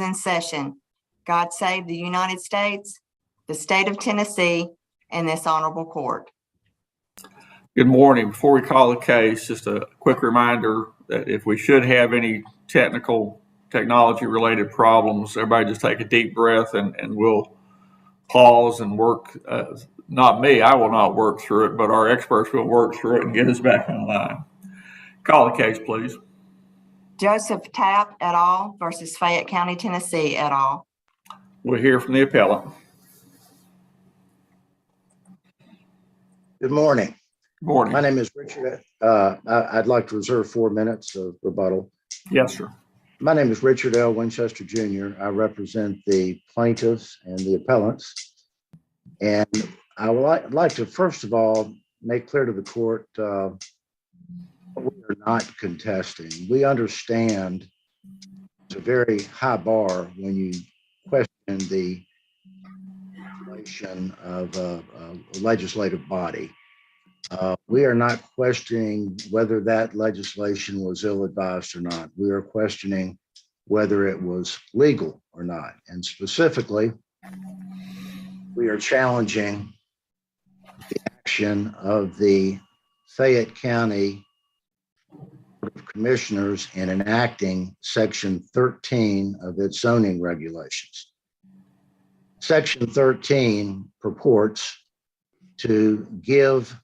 in session. God save the United States, the state of Tennessee, and this honorable court. Good morning. Before we call the case, just a quick reminder that if we should have any technology-related problems, everybody just take a deep breath and we'll pause and work. Not me, I will not work through it, but our experts will work through it and get us back online. Call the case, please. Joseph Tapp et al. Versus Fayette County, Tennessee et al. We'll hear from the appellant. Good morning. Good morning. My name is Richard. I'd like to reserve 4 minutes of rebuttal. Yes, sir. My name is Richard L. Winchester Jr. I represent the plaintiffs and the appellants. And I would like to, first of all, make clear to the court we are not contesting. We understand it's a very high bar when you question the regulation of a legislative body. We are not questioning whether that legislation was ill-advised or not. We are questioning whether it was legal or not. And specifically, we are challenging the action of the Fayette County Board of Commissioners in enacting Section 13 of its zoning regulations. Section 13 purports to give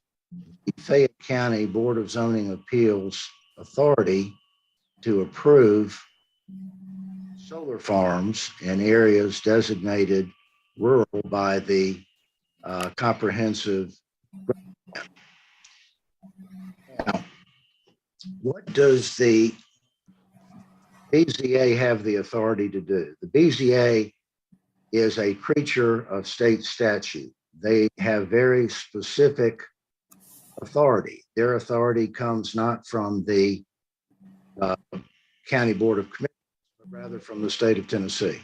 the Fayette County Board of Zoning Appeals authority to approve solar farms in areas designated rural by the comprehensive. Now, what does the BZA have the authority to do? The BZA is a creature of state statute. They have very specific authority. Their authority comes not from the County Board of Commissioners, but rather from the state of Tennessee.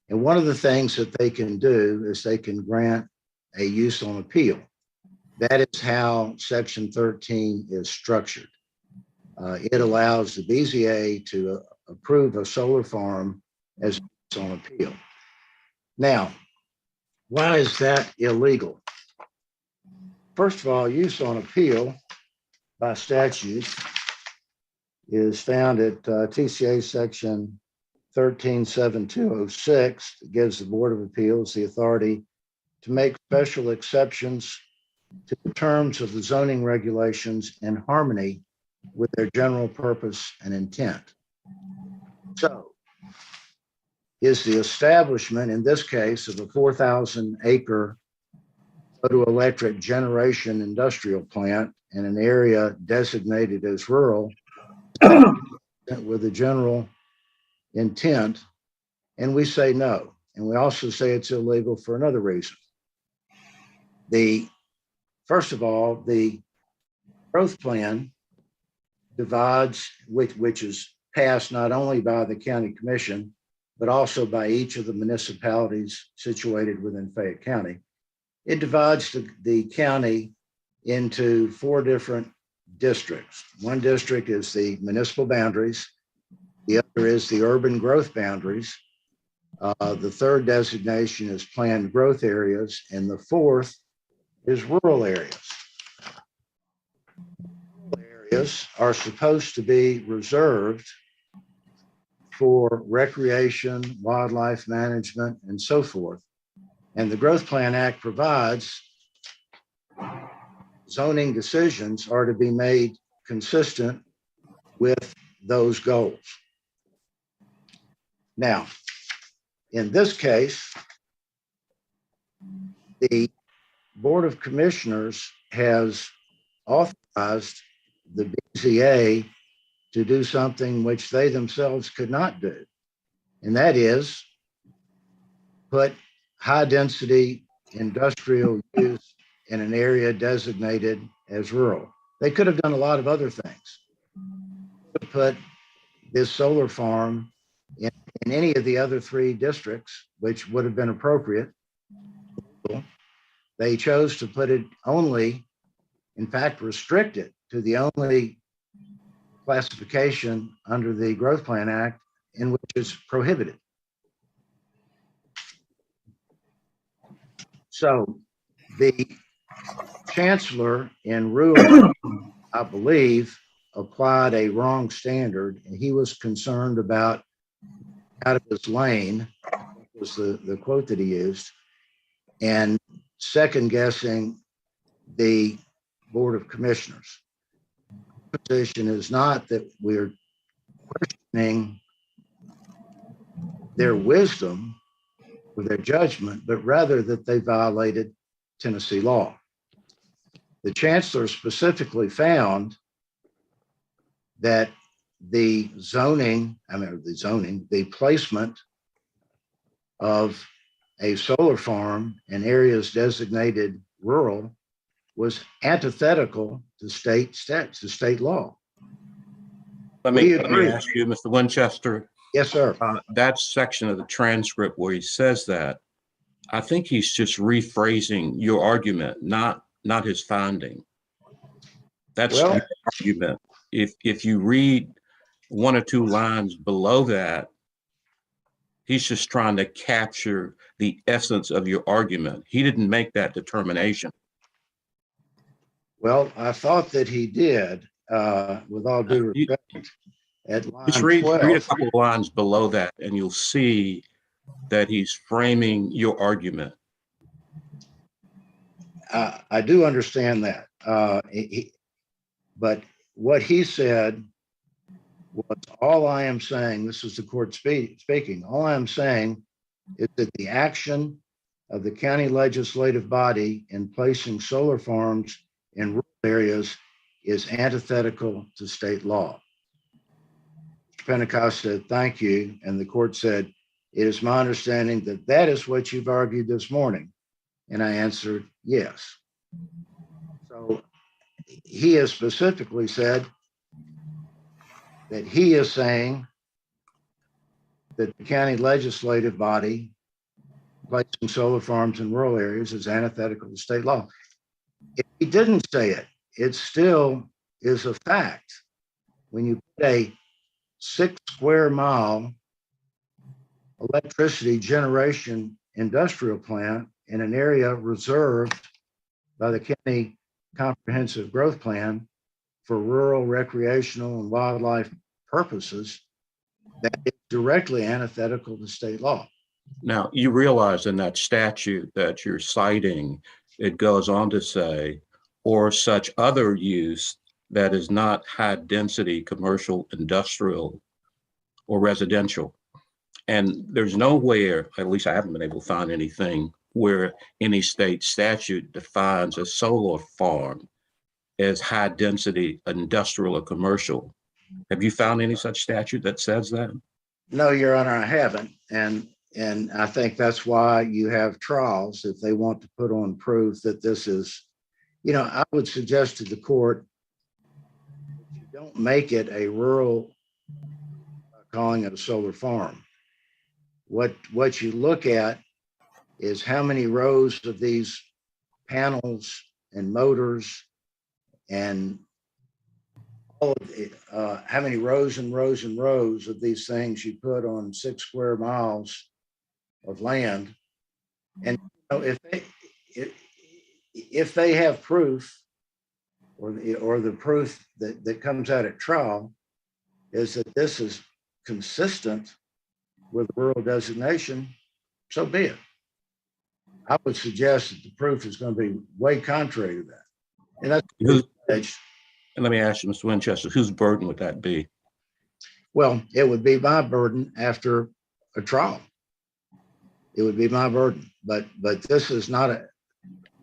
And one of the things that they can do is they can grant a use on appeal. That is how Section 13 is structured. It allows the BZA to approve a solar farm as use on appeal. Now, why is that illegal? First of all, use on appeal by statute is found at TCA Section 137206. It gives the Board of Appeals the authority to make special exceptions to the terms of the zoning regulations in harmony with their general purpose and intent. So, is the establishment, in this case, of a 4,000-acre photoelectric generation industrial plant in an area designated as rural with a general intent? And we say no. And we also say it's illegal for another reason. First of all, the growth plan divides, which is passed not only by the county commission, but also by each of the municipalities situated within Fayette County. It divides the county into 4 different districts. One district is the municipal boundaries. The other is the urban growth boundaries. The third designation is planned growth areas. And the fourth is rural areas. Rural areas are supposed to be reserved for recreation, wildlife management, and so forth. And the Growth Plan Act provides zoning decisions are to be made consistent with those goals. Now, in this case, the Board of Commissioners has authorized the BZA to do something which they themselves could not do, and that is put high-density industrial use in an area designated as rural. They could have done a lot of other things. They could have put this solar farm in any of the other 3 districts, which would have been appropriate. They chose to put it only, in fact, restrict it to the only classification under the Growth Plan Act in which it's prohibited. So the chancellor in ruling, I believe, applied a wrong standard, and he was concerned about out of his lane, was the quote that he used, and second guessing the Board of Commissioners. The position is not that we're questioning their wisdom or their judgment, but rather that they violated Tennessee law. The chancellor specifically found that the placement of a solar farm in areas designated rural was antithetical to state law. Let me ask you, Mr. Winchester. Yes, sir. That section of the transcript where he says that, I think he's just rephrasing your argument, not his finding. That's your argument. If you read one or two lines below that, he's just trying to capture the essence of your argument. He didn't make that determination. Well, I thought that he did, with all due respect. At line Just read 12, a couple of lines below that, and you'll see that he's framing your argument. I do understand that. But what he said was, all I am saying, this is the court speaking, all I am saying is that the action of the county legislative body in placing solar farms in rural areas is antithetical to state law. Pentecost said, thank you. And the court said, it is my understanding that that is what you've argued this morning. And I answered, yes. So he has specifically said that he is saying that the county legislative body placing solar farms in rural areas is antithetical to state law. If he didn't say it, it still is a fact. When you put a 6 square mile electricity generation industrial plant in an area reserved by the county comprehensive growth plan for rural recreational and wildlife purposes, that is directly antithetical to state law. Now, you realize in that statute that you're citing, it goes on to say, or such other use that is not high density commercial, industrial, or residential. And there's nowhere, at least I haven't been able to find anything, where any state statute defines a solar farm as high density industrial or commercial. Have you found any such statute that says that? No, Your Honor, I haven't. And I think that's why you have trials if they want to put on proof that this is, I would suggest to the court, you don't make it a rural, calling it a solar farm. What you look at is how many rows of these panels and motors and all of it, how many rows and rows and rows of these things you put on 6 square miles of land. And if they have proof, or the proof that comes out at trial is that this is consistent with rural designation, so be it. I would suggest that the proof is going to be way contrary to that. And that's and let me ask you, Mr. Winchester, whose burden would that be? Well, it would be my burden after a trial. It would be my burden, but this is not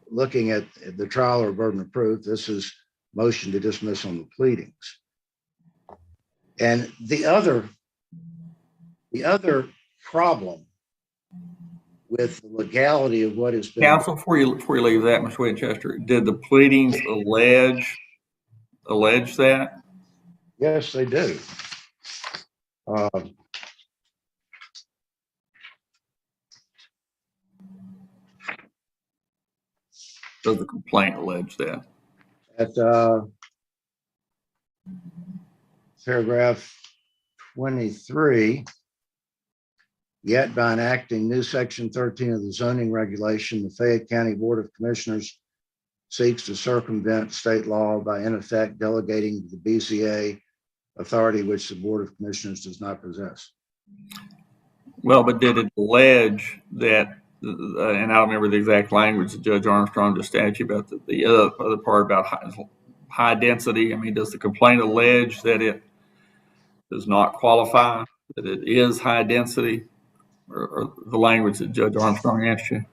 looking at the trial or burden of proof. This is motion to dismiss on the pleadings. And the other problem with the legality of what has been. Counsel, before you leave that, Mr. Winchester, did the pleadings allege that? Yes, they do. Does the complaint allege that? At paragraph 23, Yet by enacting new section 13 of the zoning regulation, the Fayette County Board of Commissioners seeks to circumvent state law by in effect delegating to the BCA authority which the Board of Commissioners does not possess. Well, but did it allege that, and I don't remember the exact language that Judge Armstrong just statute about the other part about high density. I mean, does the complaint allege that it does not qualify, that it is high density, or the language that Judge Armstrong asked you?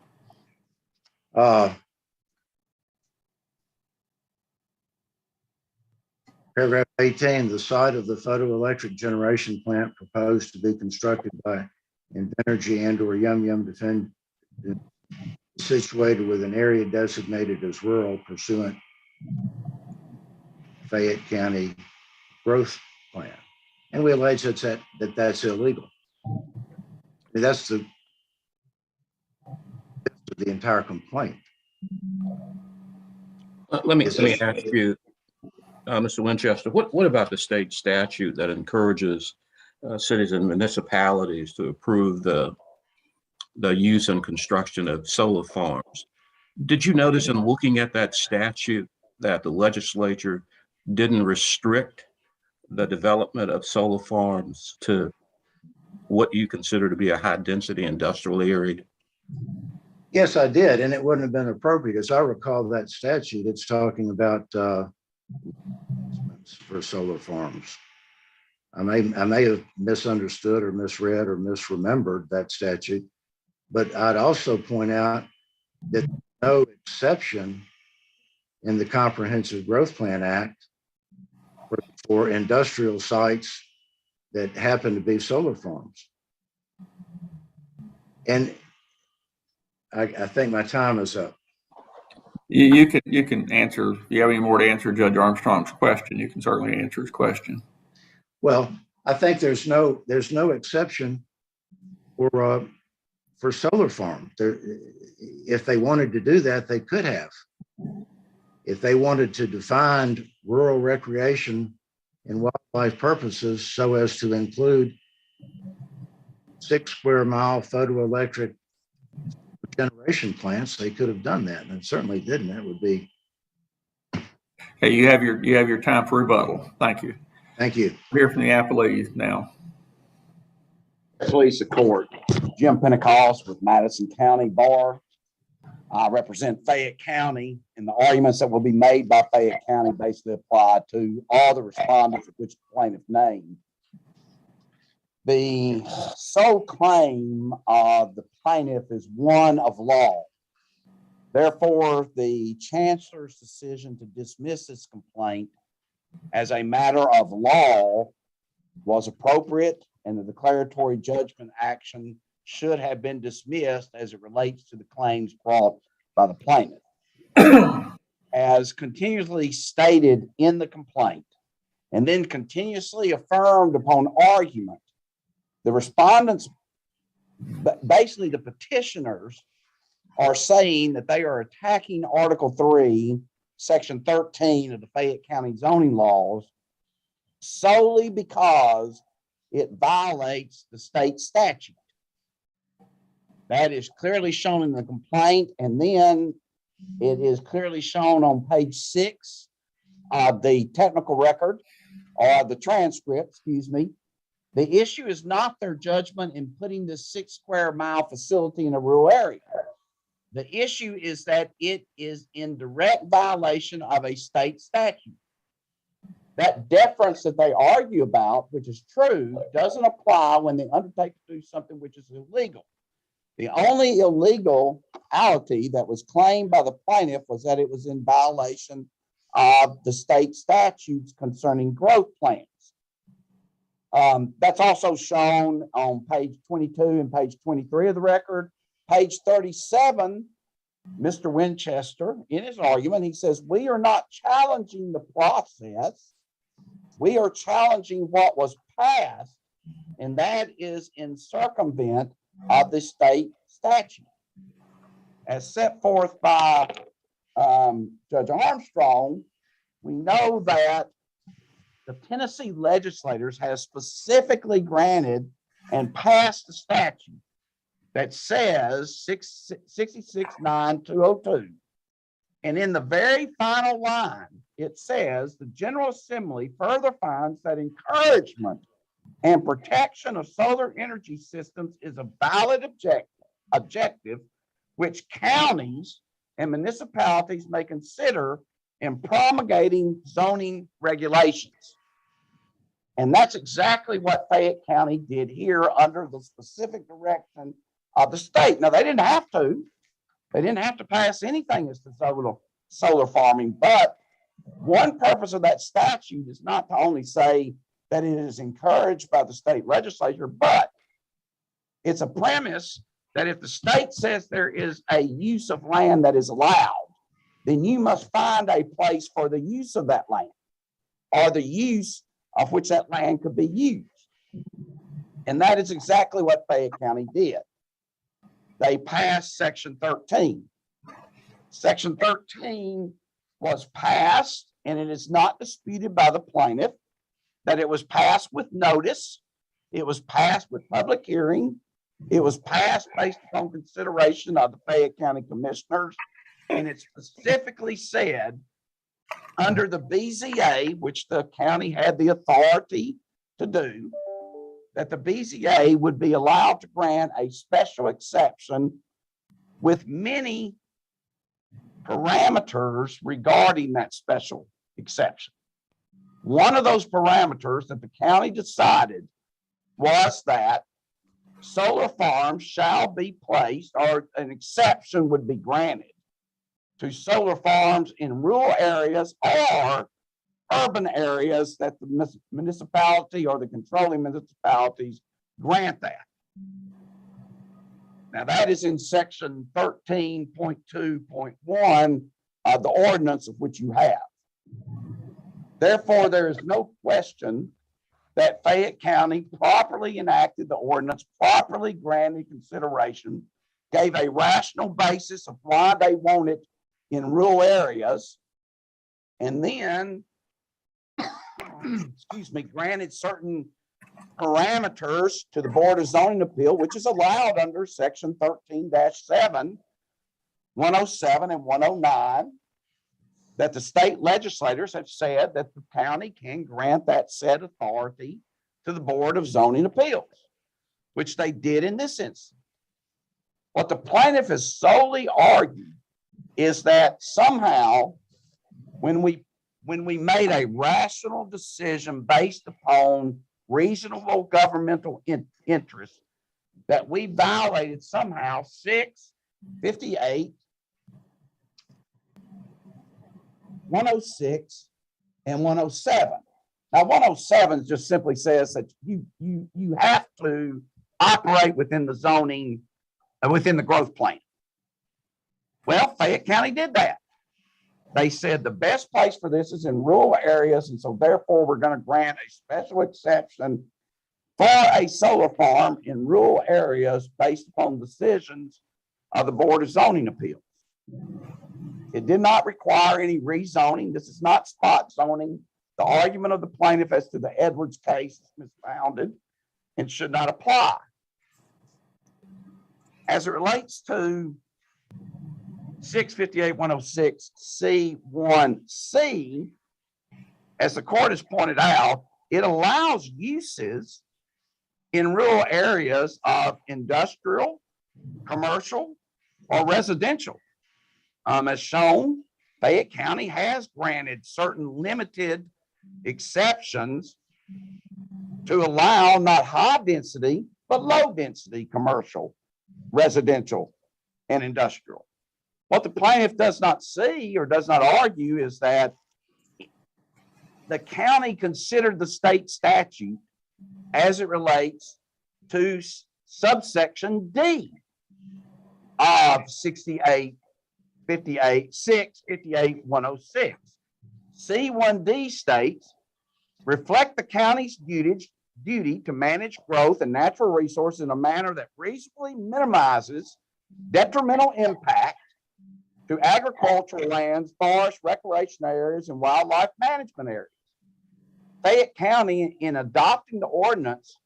Paragraph 18, the site of the photoelectric generation plant proposed to be constructed by Invenergy and or Yum Yum Defend situated with an area designated as rural pursuant Fayette County growth plan. And we allege that's illegal. I mean, that's the entire complaint. Let me ask you, Mr. Winchester, what about the state statute that encourages cities and municipalities to approve the use and construction of solar farms? Did you notice in looking at that statute that the legislature didn't restrict the development of solar farms to what you consider to be a high density industrial area? Yes, I did, and it wouldn't have been appropriate. As I recall that statute, it's talking about for solar farms. I may have misunderstood or misread or misremembered that statute, but I'd also point out that no exception in the Comprehensive Growth Plan Act for industrial sites that happen to be solar farms. And I think my time is up. You can answer. If you have any more to answer Judge Armstrong's question, you can certainly answer his question. Well, I think there's no exception for solar farm. If they wanted to do that, they could have. If they wanted to define rural recreation and wildlife purposes so as to include 6 square mile photoelectric generation plants, they could have done that, and it certainly didn't. That would be. Hey, you have your time for rebuttal. Thank you. Thank you. We'll hear from the appellees now. Police Court. Jim Pentecost with Madison County Bar. I represent Fayette County, and the arguments that will be made by Fayette County basically apply to all the respondents of which the plaintiff named. The sole claim of the plaintiff is one of law. Therefore, the chancellor's decision to dismiss this complaint as a matter of law was appropriate, and the declaratory judgment action should have been dismissed as it relates to the claims brought by the plaintiff. As continuously stated in the complaint and then continuously affirmed upon argument, the respondents, basically the petitioners, are saying that they are attacking Article 3, Section 13 of the Fayette County zoning laws solely because it violates the state statute. That is clearly shown in the complaint, and then it is clearly shown on page 6 of the technical record, or the transcript, excuse me. The issue is not their judgment in putting this 6 square mile facility in a rural area. The issue is that it is in direct violation of a state statute. That deference that they argue about, which is true, doesn't apply when they undertake to do something which is illegal. The only illegality that was claimed by the plaintiff was that it was in violation of the state statutes concerning growth plans. That's also shown on page 22 and page 23 of the record. Page 37, Mr. Winchester, in his argument, he says, we are not challenging the process. We are challenging what was passed, and that is in circumvent of the state statute. As set forth by Judge Armstrong, we know that the Tennessee legislators have specifically granted and passed the statute that says 669202. And in the very final line, it says the General Assembly further finds that encouragement and protection of solar energy systems is a valid objective which counties and municipalities may consider in promulgating zoning regulations. And that's exactly what Fayette County did here under the specific direction of the state. Now, they didn't have to. They didn't have to pass anything as to solar farming, but one purpose of that statute is not to only say that it is encouraged by the state legislature, but it's a premise that if the state says there is a use of land that is allowed, then you must find a place for the use of that land or the use of which that land could be used. And that is exactly what Fayette County did. They passed Section 13. Section 13 was passed, and it is not disputed by the plaintiff that it was passed with notice. It was passed with public hearing. It was passed based upon consideration of the Fayette County Commissioners. And it specifically said under the BZA, which the county had the authority to do, that the BZA would be allowed to grant a special exception with many parameters regarding that special exception. One of those parameters that the county decided was that solar farms shall be placed, or an exception would be granted to solar farms in rural areas or urban areas that the municipality or the controlling municipalities grant that. Now, that is in section 13.2.1 of the ordinance of which you have. Therefore, there is no question that Fayette County properly enacted the ordinance, properly granted consideration, gave a rational basis of why they want it in rural areas, and then, granted certain parameters to the Board of Zoning Appeal, which is allowed under section 13-7, 107 and 109, that the state legislators have said that the county can grant that said authority to the Board of Zoning Appeals, which they did in this instance. What the plaintiff has solely argued is that somehow when we made a rational decision based upon reasonable governmental interest, that we violated somehow 6, 58, 106, and 107. Now, 107 just simply says that you have to operate within the zoning, within the growth plan. Well, Fayette County did that. They said the best place for this is in rural areas, and so therefore we're going to grant a special exception for a solar farm in rural areas based upon decisions of the Board of Zoning Appeals. It did not require any rezoning. This is not spot zoning. The argument of the plaintiff as to the Edwards case is misfounded and should not apply. As it relates to 658-106C1C, as the court has pointed out, it allows uses in rural areas of industrial, commercial, or residential. As shown, Fayette County has granted certain limited exceptions to allow not high density, but low density commercial, residential, and industrial. What the plaintiff does not see or does not argue is that the county considered the state statute as it relates to subsection D of 658-106. C1D states, reflect the county's duty to manage growth and natural resources in a manner that reasonably minimizes detrimental impact to agricultural lands, forests, recreation areas, and wildlife management areas. Fayette County, in adopting the ordinance,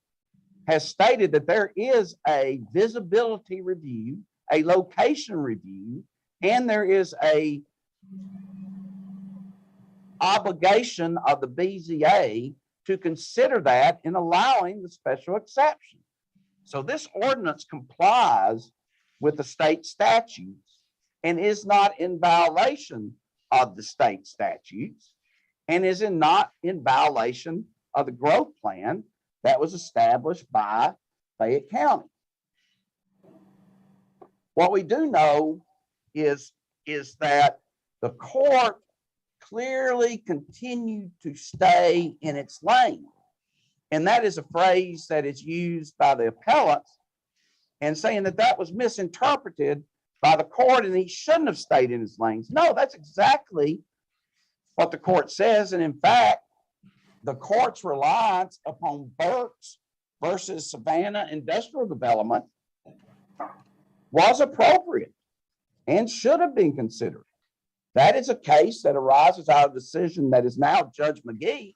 has stated that there is a visibility review, a location review, and there is a obligation of the BZA to consider that in allowing the special exception. So this ordinance complies with the state statutes and is not in violation of the state statutes and is not in violation of the growth plan that was established by Fayette County. What we do know is that the court clearly continued to stay in its lane. And that is a phrase that is used by the appellant and saying that that was misinterpreted by the court and he shouldn't have stayed in his lanes. No, that's exactly what the court says. And in fact, the court's reliance upon Burks versus Savannah Industrial Development was appropriate and should have been considered. That is a case that arises out of a decision that is now Judge McGee,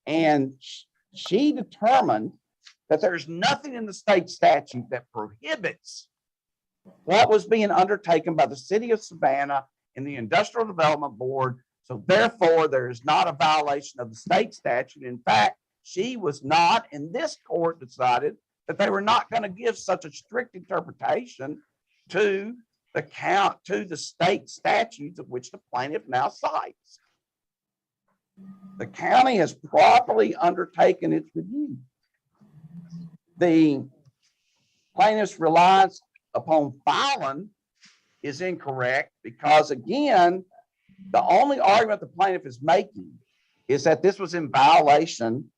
and she determined that there's nothing in the state statute that prohibits what was being undertaken by the city of Savannah and the Industrial Development Board. So therefore, there is not a violation of the state statute. In fact, she was not, and this court decided that they were not going to give such a strict interpretation to the state statutes of which the plaintiff now cites. The county has properly undertaken its review. The plaintiff's reliance upon filing is incorrect because, again, the only argument the plaintiff is making is that this was in violation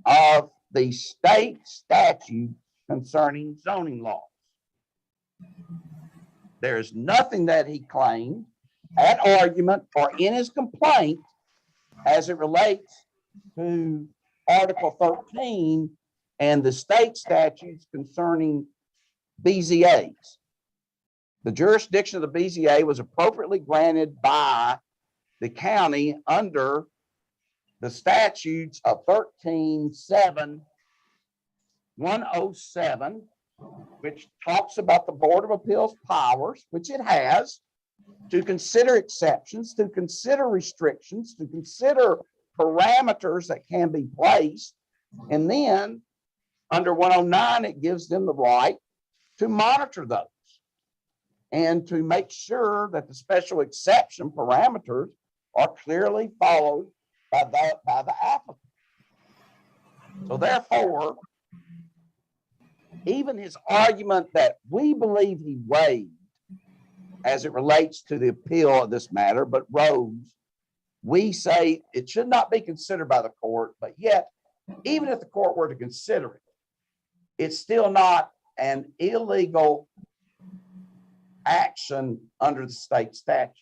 of the state statute concerning zoning laws. There is nothing that he claimed at argument or in his complaint as it relates to Article 13 and the state statutes concerning BZAs. The jurisdiction of the BZA was appropriately granted by the county under the statutes of 13-7-107, which talks about the Board of Appeals powers, which it has, to consider exceptions, to consider restrictions, to consider parameters that can be placed. And then under 109, it gives them the right to monitor those and to make sure that the special exception parameters are clearly followed by the applicant. So therefore, even his argument that we believe he waived as it relates to the appeal of this matter, but rose, we say it should not be considered by the court, but yet, even if the court were to consider it, it's still not an illegal action under the state statute.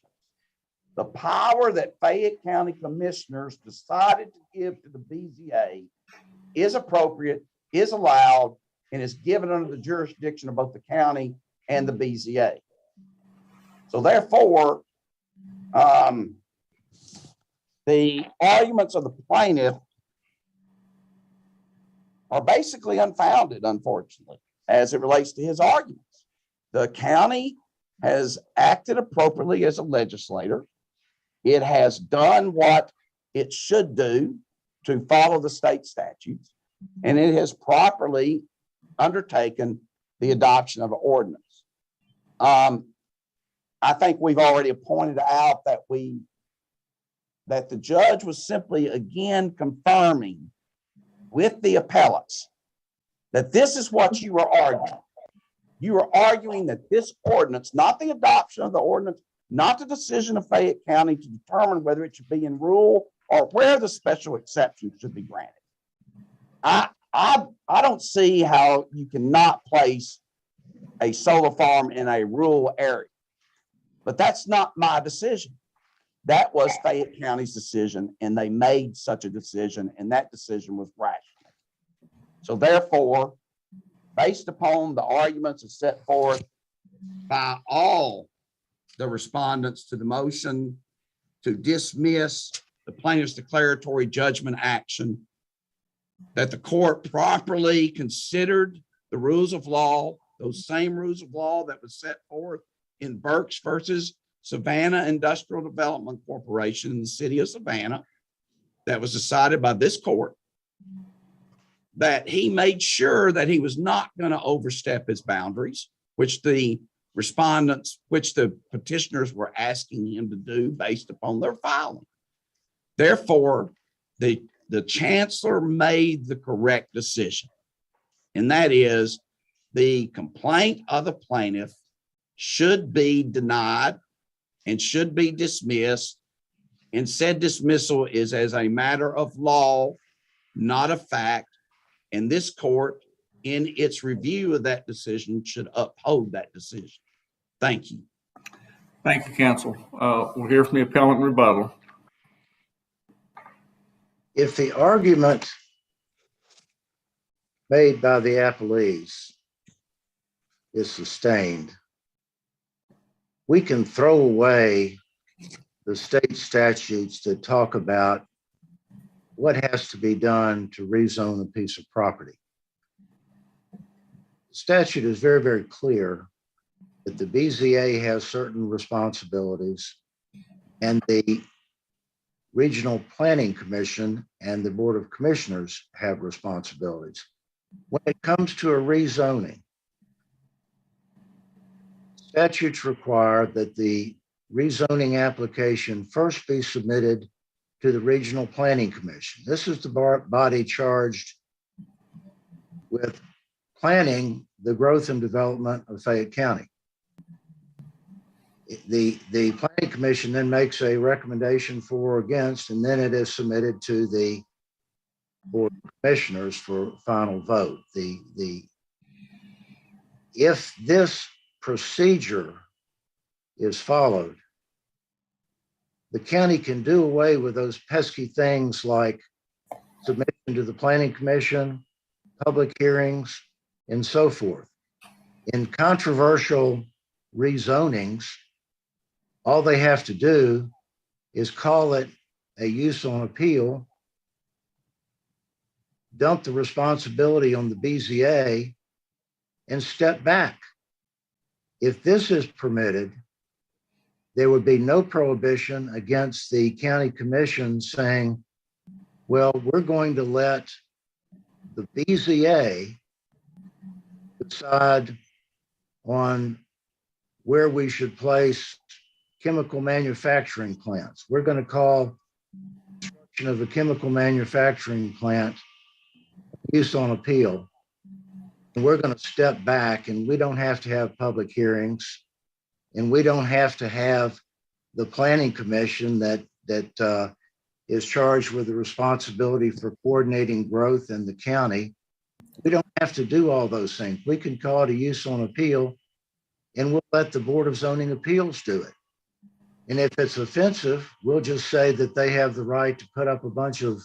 The power that Fayette County commissioners decided to give to the BZA is appropriate, is allowed, and is given under the jurisdiction of both the county and the BZA. So therefore, the arguments of the plaintiff are basically unfounded, unfortunately, as it relates to his arguments. The county has acted appropriately as a legislator. It has done what it should do to follow the state statutes, and it has properly undertaken the adoption of an ordinance. I think we've already pointed out that the judge was simply again confirming with the appellates that this is what you are arguing. You are arguing that this ordinance, not the adoption of the ordinance, not the decision of Fayette County to determine whether it should be in rule or where the special exception should be granted. I don't see how you cannot place a solar farm in a rural area, but that's not my decision. That was Fayette County's decision, and they made such a decision, and that decision was rational. So therefore, based upon the arguments that set forth by all the respondents to the motion to dismiss the plaintiff's declaratory judgment action, that the court properly considered the rules of law, those same rules of law that was set forth in Burks versus Savannah Industrial Development Corporation in the city of Savannah, that was decided by this court, that he made sure that he was not going to overstep his boundaries, which the petitioners were asking him to do based upon their filing. Therefore, the chancellor made the correct decision, and that is the complaint of the plaintiff should be denied and should be dismissed, and said dismissal is as a matter of law, not a fact, and this court, in its review of that decision, should uphold that decision. Thank you. Thank you, counsel. We'll hear from the appellant in rebuttal. If the argument made by the appellees is sustained, we can throw away the state statutes that talk about what has to be done to rezone a piece of property. The statute is very, very clear that the BZA has certain responsibilities, and the Regional Planning Commission and the Board of Commissioners have responsibilities. When it comes to a rezoning, statutes require that the rezoning application first be submitted to the Regional Planning Commission. This is the body charged with planning the growth and development of Fayette County. The Planning Commission then makes a recommendation for or against, and then it is submitted to the Board of Commissioners for final vote. If this procedure is followed, the county can do away with those pesky things like submission to the Planning Commission, public hearings, and so forth. In controversial rezonings, all they have to do is call it a use on appeal, dump the responsibility on the BZA, and step back. If this is permitted, there would be no prohibition against the county commission saying, well, we're going to let the BZA decide on where we should place chemical manufacturing plants. We're going to call construction of a chemical manufacturing plant use on appeal. And we're going to step back, and we don't have to have public hearings, and we don't have to have the planning commission that is charged with the responsibility for coordinating growth in the county. We don't have to do all those things. We can call it a use on appeal, and we'll let the Board of Zoning Appeals do it. And if it's offensive, we'll just say that they have the right to put up a bunch of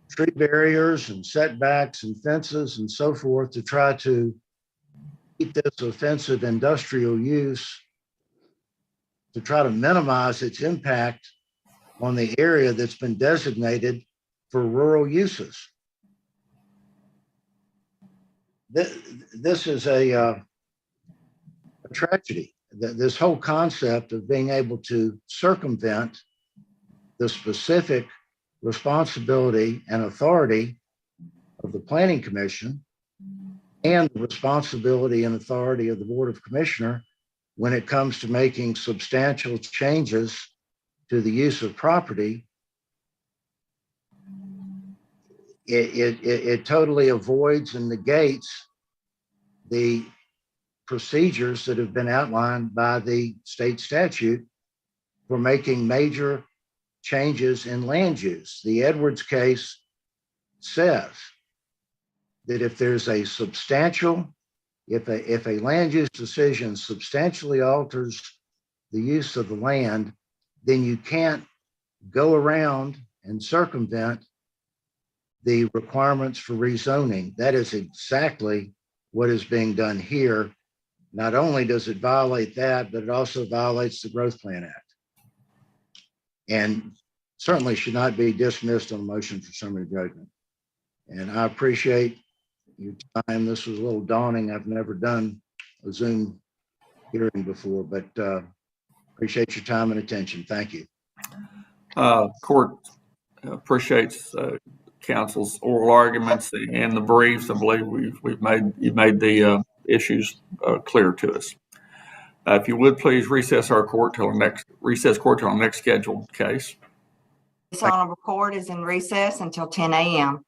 tree barriers and setbacks and fences and so forth to try to keep this offensive industrial use, to try to minimize its impact on the area that's been designated for rural uses. This is a tragedy. This whole concept of being able to circumvent the specific responsibility and authority of the Planning Commission and the responsibility and authority of the Board of Commissioners when it comes to making substantial changes to the use of property, it totally avoids and negates the procedures that have been outlined by the state statute for making major changes in land use. The Edwards case says that if there's a substantial, if a land use decision substantially alters the use of the land, then you can't go around and circumvent the requirements for rezoning. That is exactly what is being done here. Not only does it violate that, but it also violates the Growth Plan Act, and certainly should not be dismissed on a motion for summary judgment. And I appreciate your time. This was a little daunting. I've never done a Zoom hearing before, but appreciate your time and attention. Thank you. Court appreciates counsel's oral arguments and the briefs. I believe you've made the issues clear to us. If you would please recess court till our next scheduled case. This honorable court is in recess until 10 a.m.